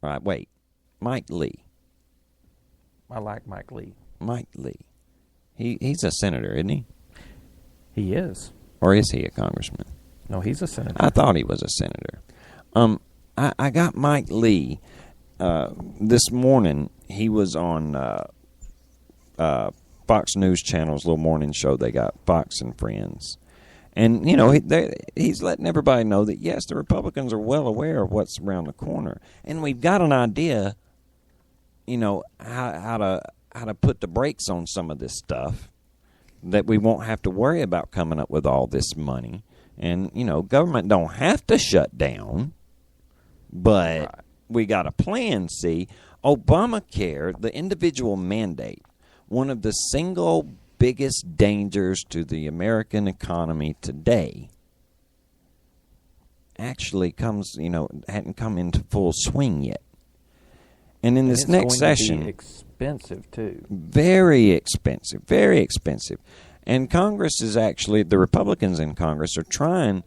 Right, wait. Mike Lee. I like Mike Lee. Mike Lee. He's a senator, isn't he? He is. Or is he a congressman? No, he's a senator. I thought he was a senator. I got Mike Lee this morning. He was on Fox News Channel's little morning show. They got Fox and Friends. And, you know, he's letting everybody know that, yes, the Republicans are well aware of what's around the corner. And we've got an idea, you know, how to put the brakes on some of this stuff, that we won't have to worry about coming up with all this money. And, you know, government don't have to shut down, but we got a plan, see. Obamacare, the individual mandate, one of the single biggest dangers to the American economy today, actually comes, you know, hadn't come into full swing yet. And in this next session, to be expensive too. Very expensive, very expensive. And Congress is actually, the Republicans in Congress are trying,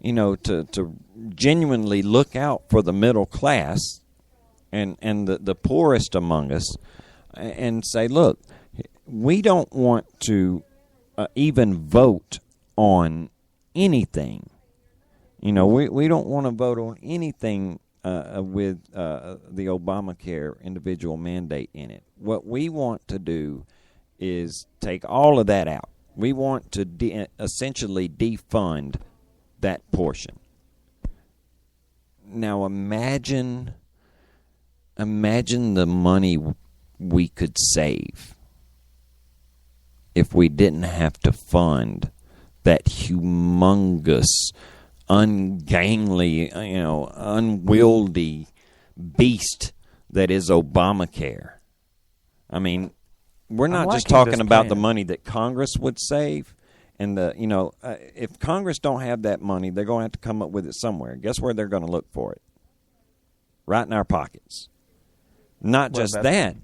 you know, to genuinely look out for the middle class and the poorest among us, and say, look, we don't want to even vote on anything. You know, we don't want to vote on anything with the Obamacare individual mandate in it. What we want to do is take all of that out. We want to essentially defund that portion. Now imagine the money we could save if we didn't have to fund that humongous, ungainly, you know, unwieldy beast that is Obamacare. I mean, we're not just talking about the money that Congress would save, and if Congress don't have that money, they're going to have to come up with it somewhere. Guess where they're going to look for it? Right in our pockets. Not just that.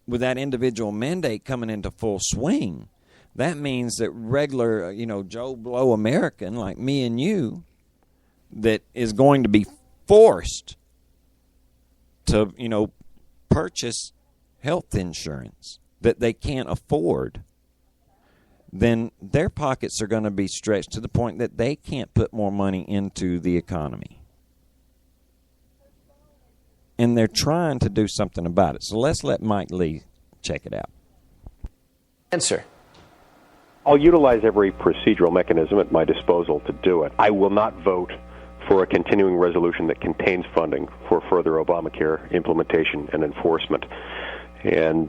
With that individual mandate coming into full swing, that means that regular, Joe Blow American like me and you, that is going to be forced to, purchase health insurance that they can't afford, then their pockets are going to be stretched to the point that they can't put more money into the economy. And they're trying to do something about it. So let's let Mike Lee check it out. Answer. I'll utilize every procedural mechanism at my disposal to do it. I will not vote for a continuing resolution that contains funding for further Obamacare implementation and enforcement. And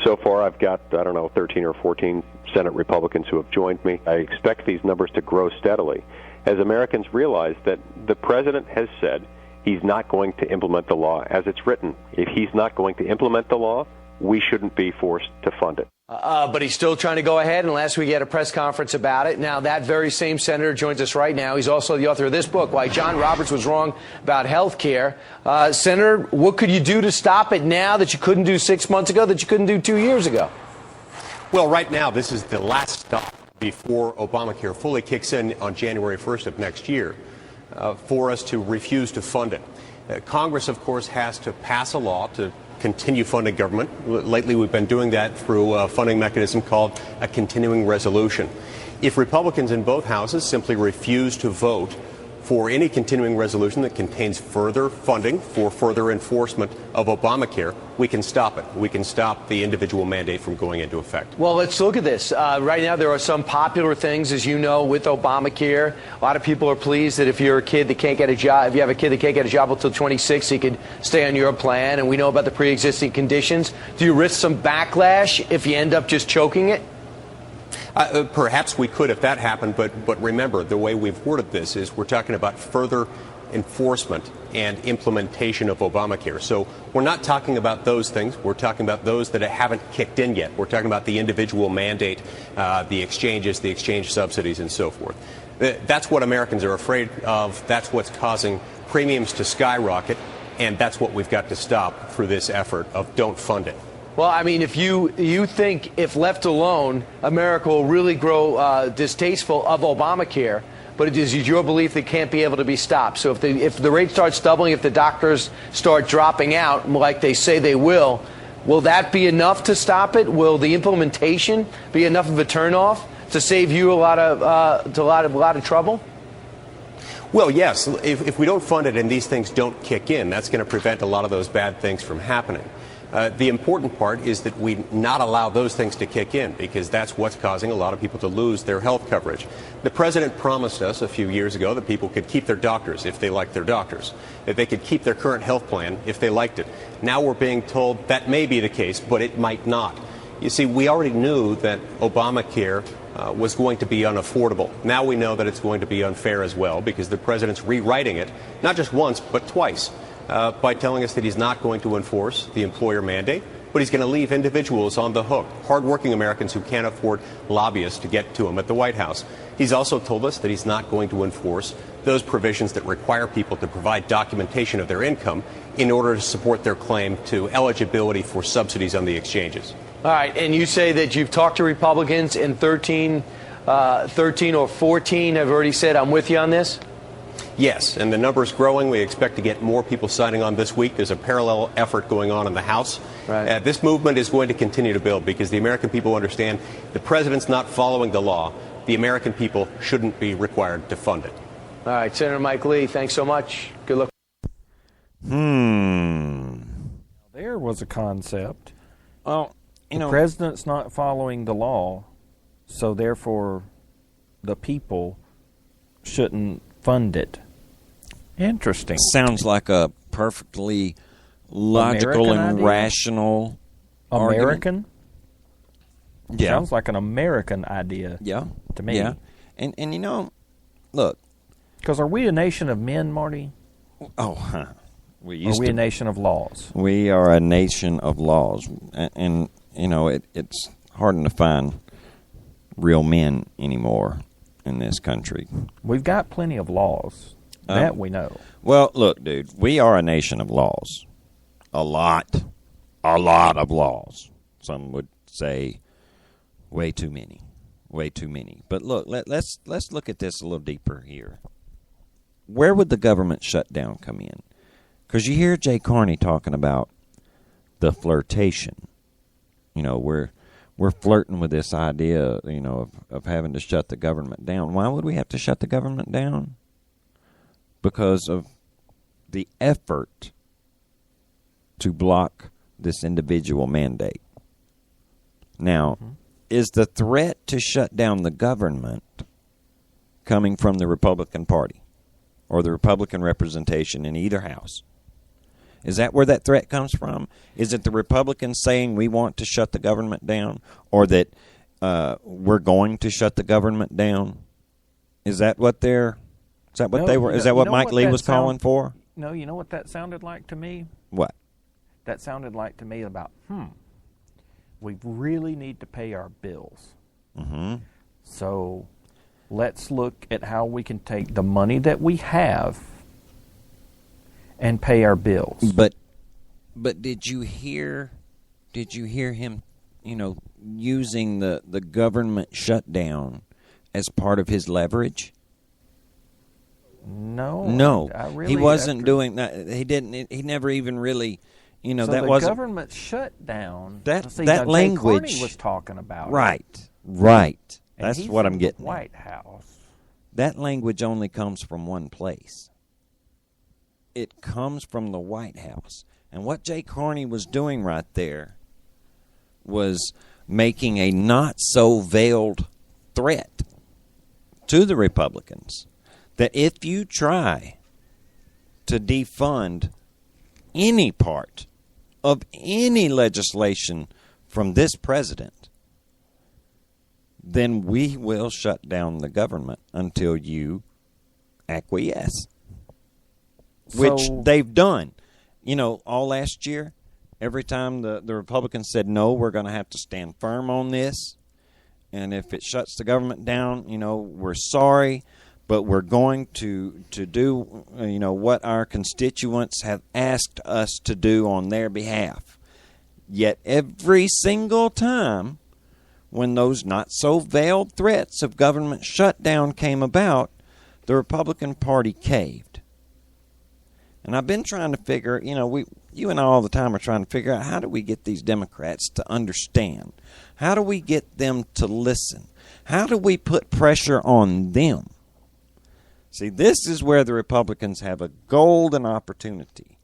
so far I've got, 13 or 14 Senate Republicans who have joined me. I expect these numbers to grow steadily as Americans realize that the president has said he's not going to implement the law as it's written. If he's not going to implement the law, we shouldn't be forced to fund it. But he's still trying to go ahead, and last week he had a press conference about it. Now, that very same senator joins us right now. He's also the author of this book, Why John Roberts Was Wrong About Health Care. Senator, what could you do to stop it now that you couldn't do 6 months ago, that you couldn't do 2 years ago? Well, right now, this is the last stop before Obamacare fully kicks in on January 1st of next year for us to refuse to fund it. Congress, of course, has to pass a law to continue funding government. Lately, we've been doing that through a funding mechanism called a continuing resolution. If Republicans in both houses simply refuse to vote for any continuing resolution that contains further funding for further enforcement of Obamacare, we can stop it. We can stop the individual mandate from going into effect. Well, let's look at this. Right now, there are some popular things, as you know, with Obamacare. A lot of people are pleased that if you're a kid that can't get a job, if you have a kid that can't get a job until 26, he could stay on your plan. And we know about the pre-existing conditions. Do you risk some backlash if you end up just choking it? Perhaps we could if that happened, but remember, the way we've worded this is we're talking about further enforcement and implementation of Obamacare. So we're not talking about those things. We're talking about those that haven't kicked in yet. We're talking about the individual mandate, the exchanges, the exchange subsidies, and so forth. That's what Americans are afraid of. That's what's causing premiums to skyrocket, and that's what we've got to stop through this effort of don't fund it. Well, I mean, if you think if left alone, America will really grow distasteful of Obamacare, but it is your belief they can't be able to be stopped. So if the rate starts doubling, if the doctors start dropping out like they say they will that be enough to stop it? Will the implementation be enough of a turnoff to save you a lot of trouble? Well, yes. If we don't fund it and these things don't kick in, that's going to prevent a lot of those bad things from happening. The important part is that we not allow those things to kick in, because that's what's causing a lot of people to lose their health coverage. The president promised us a few years ago that people could keep their doctors if they liked their doctors, that they could keep their current health plan if they liked it. Now we're being told that may be the case, but it might not. You see, we already knew that Obamacare was going to be unaffordable. Now we know that it's going to be unfair as well, because the president's rewriting it, not just once, but twice. By telling us that he's not going to enforce the employer mandate, but he's going to leave individuals on the hook, hardworking Americans who can't afford lobbyists to get to him at the White House. He's also told us that he's not going to enforce those provisions that require people to provide documentation of their income in order to support their claim to eligibility for subsidies on the exchanges. All right, and you say that you've talked to Republicans, and 13 or 14 have already said, I'm with you on this? Yes, and the number is growing. We expect to get more people signing on this week. There's a parallel effort going on in the House. Right. This movement is going to continue to build, because the American people understand the president's not following the law. The American people shouldn't be required to fund it. All right, Senator Mike Lee, thanks so much. Good luck. There was a concept. Well, The president's not following the law, so therefore the people shouldn't fund it. Interesting. Sounds like a perfectly logical American and idea? rational American? argument. Yeah. Sounds like an American idea Yeah. to me. Yeah. And look. Because are we a nation of men, Marty? Oh, we Or used are we to. a nation of laws? We are a nation of laws. And it's hard to find real men anymore in this country. We've got plenty of laws. That we know. Well, look, dude, we are a nation of laws. A lot of laws. Some would say way too many. But look, let's look at this a little deeper here. Where would the government shutdown come in? Because you hear Jay Carney talking about the flirtation. We're flirting with this idea, of having to shut the government down. Why would we have to shut the government down? Because of the effort to block this individual mandate. Now, is the threat to shut down the government coming from the Republican Party or the Republican representation in either house? Is that where that threat comes from? Is it the Republicans saying we want to shut the government down, or that we're going to shut the government down? Is that what they're? Is that what they were? Is that what Mike Lee was calling for? No, you know what that sounded like to me? What? That sounded like to me about, we really need to pay our bills. Mm-hmm. So let's look at how we can take the money that we have and pay our bills. But did you hear him, using the government shutdown as part of his leverage? No. He wasn't doing that. He didn't. He never even really, so that the wasn't government shutdown. that Jay language Carney was talking about right. And That's he's what in I'm the getting. White House. That language only comes from one place. It comes from the White House. And what Jay Carney was doing right there was making a not-so-veiled threat to the Republicans that if you try to defund any part of any legislation from this president, then we will shut down the government until you acquiesce. Which they've done. All last year, every time the Republicans said, no, we're going to have to stand firm on this. And if it shuts the government down, we're sorry, but we're going to do, what our constituents have asked us to do on their behalf. Yet every single time when those not-so-veiled threats of government shutdown came about, the Republican Party caved. And I've been trying to figure, you and I all the time are trying to figure out, how do we get these Democrats to understand? How do we get them to listen? How do we put pressure on them? See, this is where the Republicans have a golden opportunity.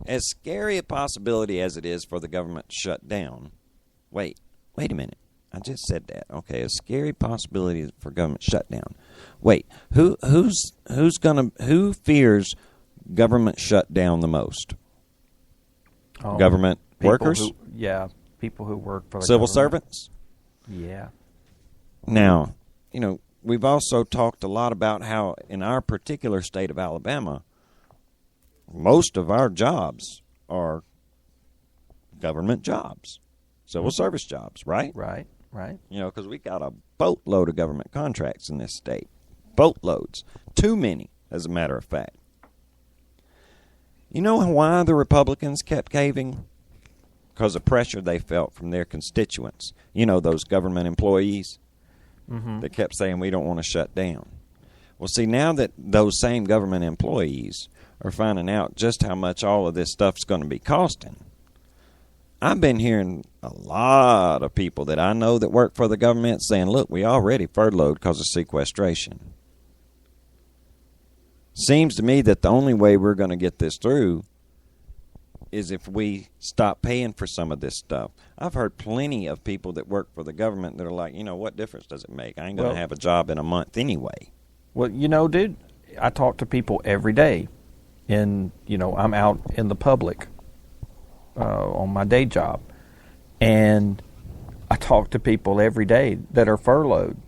As scary a possibility as it is for the government to shut down, wait a minute. I just said that. Okay, a scary possibility for government shutdown. Wait, who fears government shutdown the most? Government workers? People who work for the civil government. servants? Yeah. Now, we've also talked a lot about how in our particular state of Alabama, most of our jobs are government jobs, civil service jobs, right? Right. Because we got a boatload of government contracts in this state. Boatloads. Too many, as a matter of fact. You know why the Republicans kept caving? Because of pressure they felt from their constituents. Those government employees that kept saying, we don't want to shut down. Well, see, now that those same government employees are finding out just how much all of this stuff's going to be costing, I've been hearing a lot of people that I know that work for the government saying, look, we already furloughed because of sequestration. Seems to me that the only way we're going to get this through is if we stop paying for some of this stuff. I've heard plenty of people that work for the government that are like, what difference does it make? I ain't going to have a job in a month anyway. Well, dude, I talk to people every day. I'm out in the public on my day job. And I talk to people every day that are furloughed.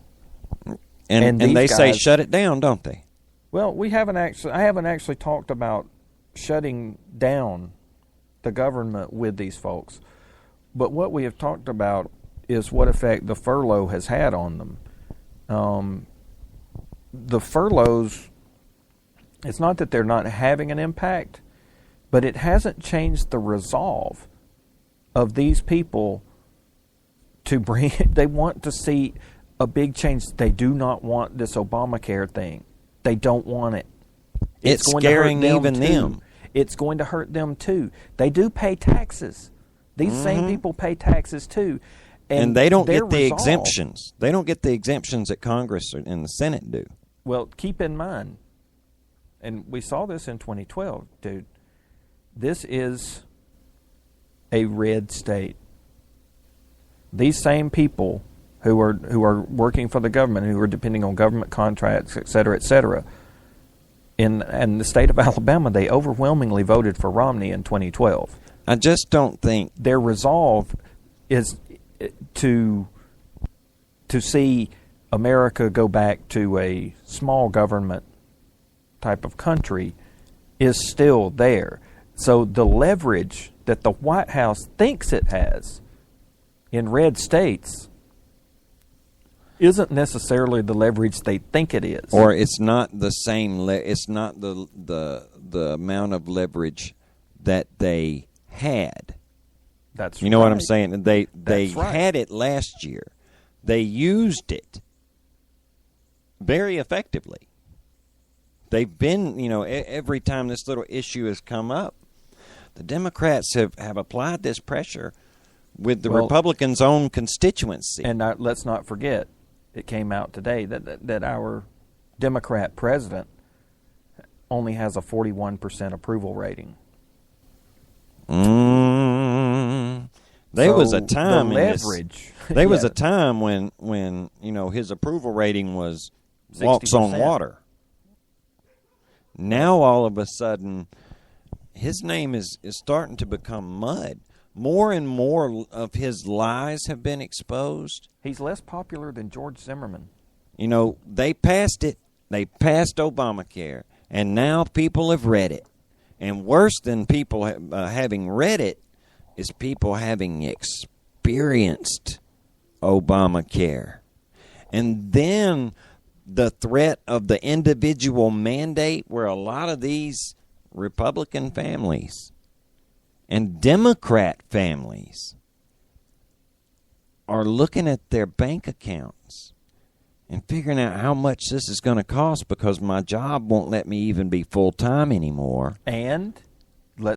And they say shut it down, don't they? Well, I haven't actually talked about shutting down the government with these folks. But what we have talked about is what effect the furlough has had on them. The furloughs, it's not that they're not having an impact, but it hasn't changed the resolve of these people to bring. They want to see a big change. They do not want this Obamacare thing. They don't want it. It's scaring even them. It's going to hurt them too. They do pay taxes. These same people pay taxes too. And they don't get the exemptions. They don't get the exemptions that Congress and the Senate do. Well, keep in mind, and we saw this in 2012, dude, this is a red state. These same people who are working for the government, who are depending on government contracts, et cetera, in the state of Alabama, they overwhelmingly voted for Romney in 2012. I just don't think their resolve is to see America go back to a small government type of country is still there. So the leverage that the White House thinks it has in red states isn't necessarily the leverage they think it is. Or it's not the same. It's not the amount of leverage that they had. That's you know right. what I'm saying? They right. had it last year. They used it very effectively. They've been, every time this little issue has come up, the Democrats have applied this pressure with the Republicans' own constituency. And let's not forget, it came out today that our Democrat president only has a 41% approval rating. There was a time the leverage. There was a time when his approval rating was 60%. Walks on water. Now all of a sudden his name is starting to become mud. More and more of his lies have been exposed. He's less popular than George Zimmerman. They passed it. They passed Obamacare, and now people have read it. And worse than people having read it is people having experienced Obamacare. And then the threat of the individual mandate, where a lot of these Republican families and Democrat families are looking at their bank accounts and figuring out how much this is going to cost because my job won't let me even be full-time anymore. And let